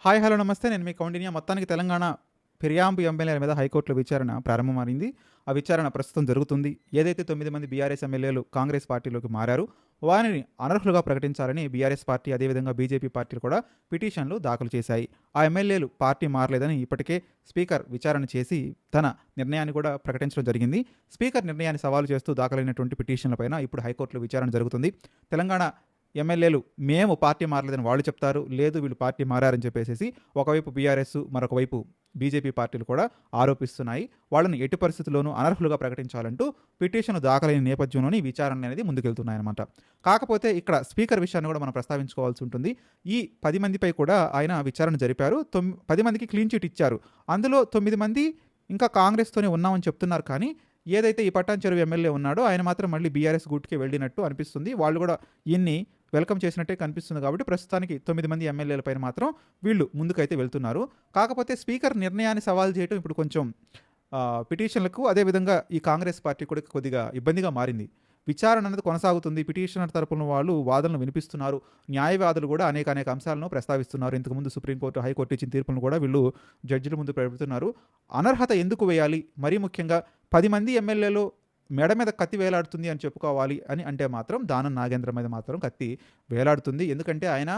Hi hello నమస్తే. నేను మీ కౌండిన్య. మొత్తానికి తెలంగాణ ఫిర్యాదు ఎమ్మెల్యేల మీద హైకోర్టులో విచారణ ప్రారంభమైంది. ఆ విచారణ ప్రస్తుతం జరుగుతుంది. ఏదైతే 9 మంది బీఆర్ఎస్ ఎమ్మెల్యేలు కాంగ్రెస్ పార్టీలోకి మారారో వారిని అనర్హులుగా ప్రకటించాలని బీఆర్ఎస్ పార్టీ అదేవిధంగా బీజేపీ పార్టీలు కూడా పిటిషన్లు దాఖలు చేశాయి. ఆ ఎమ్మెల్యేలు పార్టీ మారలేదని ఇప్పటికే స్పీకర్ విచారణ చేసి తన నిర్ణయాన్ని కూడా ప్రకటించడం జరిగింది. స్పీకర్ నిర్ణయాన్ని సవాలు చేస్తూ దాఖలైనటువంటి పిటిషన్లపైన ఇప్పుడు హైకోర్టులో విచారణ జరుగుతుంది. తెలంగాణ ఎమ్మెల్యేలు మేము పార్టీ మారలేదని వాళ్ళు చెప్తారు, లేదు వీళ్ళు పార్టీ మారారని చెప్పేసి ఒకవైపు బీఆర్ఎస్ మరొక వైపు బీజేపీ పార్టీలు కూడా ఆరోపిస్తున్నాయి. వాళ్ళని ఎట్టి పరిస్థితుల్లోనూ అనర్హులుగా ప్రకటించాలంటూ పిటిషన్ దాఖలైన నేపథ్యంలోని విచారణ అనేది ముందుకెళ్తున్నాయన్నమాట. కాకపోతే ఇక్కడ స్పీకర్ విషయాన్ని కూడా మనం ప్రస్తావించుకోవాల్సి ఉంటుంది. ఈ 10 మందిపై కూడా ఆయన విచారణ జరిపారు. 10 మందికి క్లీన్ చిట్ ఇచ్చారు. అందులో 9 మంది ఇంకా కాంగ్రెస్తోనే ఉన్నామని చెప్తున్నారు. కానీ ఏదైతే ఈ పట్టాన్ చెరువు ఎమ్మెల్యే ఉన్నాడో ఆయన మాత్రం మళ్ళీ బీఆర్ఎస్ గూట్కే వెళ్ళినట్టు అనిపిస్తుంది. వాళ్ళు కూడా ఈయన్ని వెల్కమ్ చేసినట్టే కనిపిస్తుంది. కాబట్టి ప్రస్తుతానికి 9 మంది ఎమ్మెల్యేల పైన మాత్రం వీళ్ళు ముందుకైతే వెళ్తున్నారు. కాకపోతే స్పీకర్ నిర్ణయాన్ని సవాల్ చేయడం ఇప్పుడు కొంచెం పిటిషన్లకు అదేవిధంగా ఈ కాంగ్రెస్ పార్టీ కూడా కొద్దిగా ఇబ్బందిగా మారింది. విచారణ అనేది కొనసాగుతుంది. పిటిషనర్ తరపున వాళ్ళు వాదనలు వినిపిస్తున్నారు. న్యాయవాదులు కూడా అనేక అంశాలను ప్రస్తావిస్తున్నారు. ఇంతకుముందు సుప్రీంకోర్టు, హైకోర్టు ఇచ్చిన తీర్పులను కూడా వీళ్ళు జడ్జిల ముందు పెడుతున్నారు. అనర్హత ఎందుకు వేయాలి, మరీ ముఖ్యంగా 10 మంది ఎమ్మెల్యేలు మెడ మీద కత్తి వేలాడుతుంది అని చెప్పుకోవాలి అని అంటే మాత్రం దానం నాగేంద్ర మీద మాత్రం కత్తి వేలాడుతుంది. ఎందుకంటే ఆయన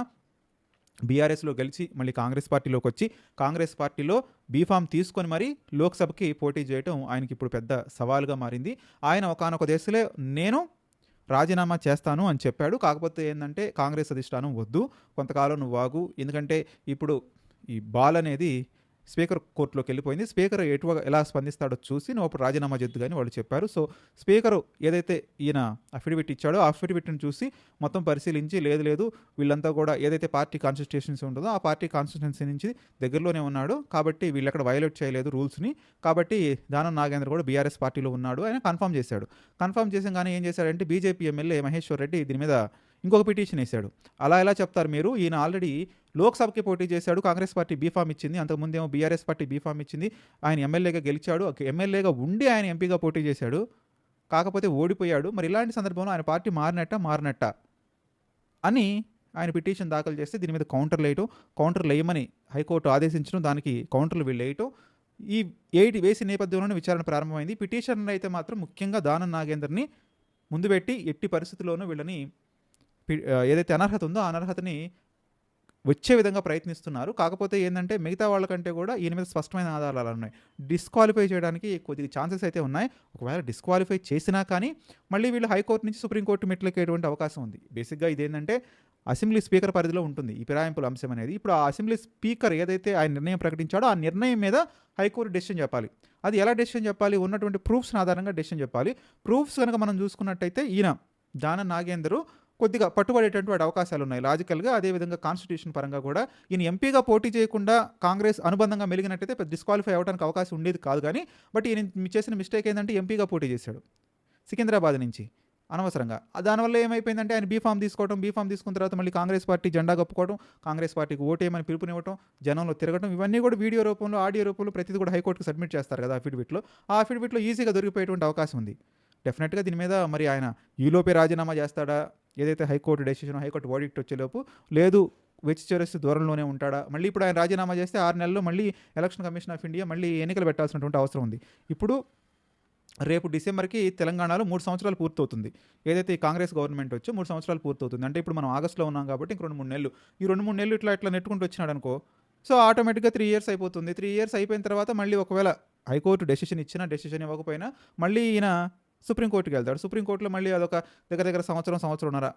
బీఆర్ఎస్లో గెలిచి మళ్ళీ కాంగ్రెస్ పార్టీలోకి వచ్చి కాంగ్రెస్ పార్టీలో బీఫామ్ తీసుకొని మరీ లోక్సభకి పోటీ చేయడం ఆయనకి ఇప్పుడు పెద్ద సవాలుగా మారింది. ఆయన ఒకానొక దశలో నేను రాజీనామా చేస్తాను అని చెప్పాడు. కాకపోతే ఏంటంటే కాంగ్రెస్ అధిష్టానం వద్దు, కొంతకాలం నువ్వు ఆగు, ఎందుకంటే ఇప్పుడు ఈ బాల్ అనేది స్పీకర్ కోర్టులోకి వెళ్ళిపోయింది. స్పీకర్ ఎలా స్పందిస్తాడో చూసి నువ్వు అప్పుడు రాజీనామా చేద్దు కానీ వాళ్ళు చెప్పారు. సో స్పీకరు ఏదైతే ఈయన అఫిడవిట్ ఇచ్చాడో ఆ అఫిడవిట్ని చూసి మొత్తం పరిశీలించి లేదు వీళ్ళంతా కూడా ఏదైతే పార్టీ కాన్స్టిట్యూషన్సీ ఉంటుందో ఆ పార్టీ కాన్స్టిట్యూన్సీ నుంచి దగ్గరలోనే ఉన్నాడు, కాబట్టి వీళ్ళు ఎక్కడ వైలేట్ చేయలేదు రూల్స్ని, కాబట్టి దానం నాగేంద్ర కూడా బీఆర్ఎస్ పార్టీలో ఉన్నాడు ఆయన కన్ఫర్మ్ చేశాడు. కన్ఫర్మ్ చేసాగానే ఏం చేశాడంటే బీజేపీ ఎమ్మెల్యే మహేశ్వర్ రెడ్డి దీని మీద ఇంకొక పిటిషన్ వేశాడు. అలా ఎలా చెప్తారు మీరు, ఈయన ఆల్రెడీ లోక్సభకి పోటీ చేశాడు, కాంగ్రెస్ పార్టీ బీఫామ్ ఇచ్చింది, అంతకుముందు ఏమో బీఆర్ఎస్ పార్టీ బీఫామ్ ఇచ్చింది, ఆయన ఎమ్మెల్యేగా గెలిచాడు, ఎమ్మెల్యేగా ఉండి ఆయన ఎంపీగా పోటీ చేశాడు, కాకపోతే ఓడిపోయాడు, మరి ఇలాంటి సందర్భంలో ఆయన పార్టీ మారినట్ట అని ఆయన పిటిషన్ దాఖలు చేస్తే దీని మీద కౌంటర్లు వేయమని హైకోర్టు ఆదేశించడం, దానికి కౌంటర్లు వీళ్ళు వేయటం, ఈ 8 వేసిన నేపథ్యంలోనే విచారణ ప్రారంభమైంది. పిటిషన్ అయితే మాత్రం ముఖ్యంగా దానం నాగేందర్ని ముందు పెట్టి ఎట్టి పరిస్థితుల్లోనూ వీళ్ళని ఏదైతే అనర్హత ఉందో ఆ అనర్హతని వచ్చే విధంగా ప్రయత్నిస్తున్నారు. కాకపోతే ఏంటంటే మిగతా వాళ్ళకంటే కూడా ఈయన మీద స్పష్టమైన ఆధారాలు ఉన్నాయి. డిస్క్వాలిఫై చేయడానికి కొద్దిగా ఛాన్సెస్ అయితే ఉన్నాయి. ఒకవేళ డిస్క్వాలిఫై చేసినా కానీ మళ్ళీ వీళ్ళు హైకోర్టు నుంచి సుప్రీంకోర్టు మెట్లెక్కేటువంటి అవకాశం ఉంది. బేసిక్గా ఇదేంటంటే అసెంబ్లీ స్పీకర్ పరిధిలో ఉంటుంది ఈ ఫిరాయింపుల అంశం అనేది. ఇప్పుడు ఆ అసెంబ్లీ స్పీకర్ ఏదైతే ఆయన నిర్ణయం ప్రకటించాడో ఆ నిర్ణయం మీద హైకోర్టు డెసిషన్ చెప్పాలి. అది ఎలా డెసిషన్ చెప్పాలి, ఉన్నటువంటి ప్రూఫ్స్ ఆధారంగా డెసిషన్ చెప్పాలి. ప్రూఫ్స్ కనుక మనం చూసుకున్నట్టయితే ఈయన దానం నాగేందర్ కొద్దిగా పట్టుబడేటటువంటి అవకాశాలు ఉన్నాయి లాజికల్గా. అదేవిధంగా కాన్స్టిట్యూషన్ పరంగా కూడా ఈయన ఎంపీగా పోటీ చేయకుండా కాంగ్రెస్ అనుబంధంగా మెలిగినట్టయితే పెద్ద డిస్క్వాలిఫై అవ్వడానికి అవకాశం ఉండేది కాదు. కానీ బట్ ఈయన చేసిన మిస్టేక్ ఏంటంటే ఎంపీగా పోటీ చేశాడు సికింద్రాబాద్ నుంచి అనవసరంగా. దానివల్ల ఏమైపోయిందంటే ఆయన బీఫామ్ తీసుకున్న తర్వాత మళ్ళీ కాంగ్రెస్ పార్టీ జెండా కప్పుకోవడం, కాంగ్రెస్ పార్టీకి ఓటేయమని పిలుపునివ్వడం, జనంలో తిరగడం, ఇవన్నీ కూడా వీడియో రూపంలో ఆడియో రూపంలో ప్రతిదీ కూడా హైకోర్టుకు సబ్మిట్ చేస్తారు కదా అఫిడవిట్లో. ఆ అఫిడవిట్లో ఈజీగా దొరికిపోయేటువంటి అవకాశం ఉంది. డెఫినెట్గా దీని మీద మరి ఆయన ఈలోపే రాజీనామా చేస్తాడా, ఏదైతే హైకోర్టు డెసిషన్ హైకోర్టు వర్డిక్ట్ వచ్చేలోపు, లేదు వెచ్చి చేరేస్తూ దూరంలోనే ఉంటాడా, మళ్ళీ ఇప్పుడు ఆయన రాజీనామా చేస్తే 6 నెలల్లో మళ్ళీ ఎలక్షన్ కమిషన్ ఆఫ్ ఇండియా మళ్ళీ ఎన్నికలు పెట్టాల్సినటువంటి అవసరం ఉంది. ఇప్పుడు రేపు డిసెంబర్కి తెలంగాణలో 3 సంవత్సరాలు పూర్తవుతుంది. ఏదైతే ఈ కాంగ్రెస్ గవర్నమెంట్ వచ్చి 3 సంవత్సరాలు పూర్తవుతుంది. అంటే ఇప్పుడు మనం ఆగస్టులో ఉన్నాం కాబట్టి ఇంక 2-3 నెలలు, ఈ 2-3 నెలలు ఇట్లా నెట్టుకుంటూ వచ్చినాడు అనుకో, సో ఆటోమేటిక్గా 3 ఇయర్స్ అయిపోతుంది. 3 ఇయర్స్ అయిపోయిన తర్వాత మళ్ళీ ఒకవేళ హైకోర్టు డెసిషన్ ఇచ్చినా డెసిషన్ ఇవ్వకపోయినా మళ్ళీ ఈయన సుప్రీంకోర్టుకి వెళ్తాడు. సుప్రీంకోర్టులో మళ్ళీ అదొక దగ్గర సంవత్సరంన్నర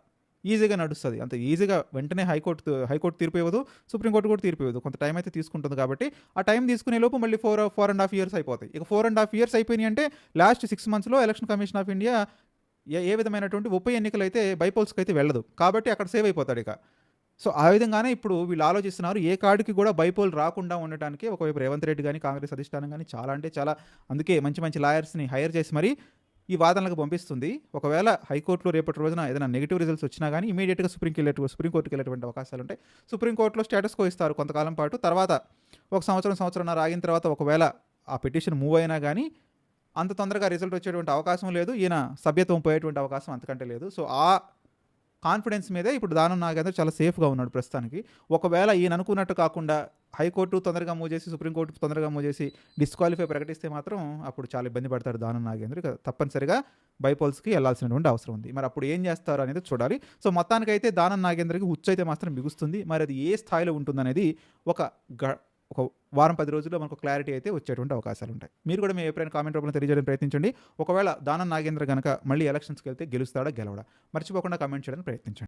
ఈజీగా నడుస్తుంది. అంత ఈజీగా వెంటనే హైకోర్టు తీర్పు ఇవ్వదు, సుప్రీంకోర్టు కూడా తీర్పు ఇవ్వదు, కొంత టైం అయితే తీసుకుంటుంది. కాబట్టి ఆ టైం తీసుకునే లోపు మళ్ళీ 4.5 ఇయర్స్ అయిపోతాయి. ఇక 4.5 ఇయర్స్ అయిపోయినాయి అంటే లాస్ట్ 6 మంత్స్లో ఎలక్షన్ కమిషన్ ఆఫ్ ఇండియా ఏ విధమైనటువంటి ఉప ఎన్నికలు అయితే బైపోల్స్కి అయితే వెళ్ళదు, కాబట్టి అక్కడ సేవ్ అయిపోతాడు ఇక. సో ఆ విధంగానే ఇప్పుడు వీళ్ళు ఆలోచిస్తున్నారు ఏ కార్డుకి కూడా బైపోల్ రాకుండా ఉండటానికి. ఒకవైపు రేవంత్ రెడ్డి కానీ కాంగ్రెస్ అధిష్టానం కానీ చాలా అందుకే మంచి లాయర్స్ని హైర్ చేసి మరి ఈ వాదనలకు పంపిస్తుంది. ఒకవేళ హైకోర్టులో రేపటి రోజున ఏదైనా నెగిటివ్ రిజల్ట్స్ వచ్చినా కానీ ఇమీడియట్గా సుప్రీంకోర్టుకి వెళ్ళేటువంటి అవకాశాలు ఉంటాయి. సుప్రీంకోర్టులో స్టేటస్ కో ఇస్తారు కొంతకాలం పాటు. తర్వాత ఒక సంవత్సరంన్నర ఆగిన తర్వాత ఒకవేళ ఆ పిటిషన్ మూవ్ అయినా కానీ అంత తొందరగా రిజల్ట్ వచ్చేటువంటి అవకాశం లేదు, ఈయన సభ్యత్వం పోయేటువంటి అవకాశం అంతకంటే లేదు. సో ఆ కాన్ఫిడెన్స్ మీదే ఇప్పుడు దానం నాగేందర్ చాలా సేఫ్గా ఉన్నాడు ప్రస్తుతానికి. ఒకవేళ ఈయన అనుకున్నట్టు కాకుండా హైకోర్టు తొందరగా మూవ్ చేసి, సుప్రీంకోర్టు తొందరగా మూవ్ చేసి డిస్క్వాలిఫై ప్రకటిస్తే మాత్రం అప్పుడు చాలా ఇబ్బంది పడతాడు దానం నాగేంద్ర. ఇక తప్పనిసరిగా బైపోల్స్కి వెళ్లాల్సినటువంటి అవసరం ఉంది. మరి అప్పుడు ఏం చేస్తారు అనేది చూడాలి. సో మొత్తానికైతే దానం నాగేంద్రకి ఉచ్చు అయితే మాత్రం బిగుస్తుంది. మరి అది ఏ స్థాయిలో ఉంటుందనేది ఒక ఒక వారం 10 రోజుల్లో మనకు క్లారిటీ అయితే వచ్చేటువంటి అవకాశాలు ఉంటాయి. మీరు కూడా మీ ఎప్పుడైనా కామెంట్ రూపంలో తెలియజేయడానికి ప్రయత్నించండి. ఒకవేళ దానం నాగేంద్ర గనక మళ్ళీ ఎలక్షన్స్కి వెళ్తే గెలుస్తాడా, గెలవడా? మర్చిపోకుండా కామెంట్ చేయడానికి ప్రయత్నించండి.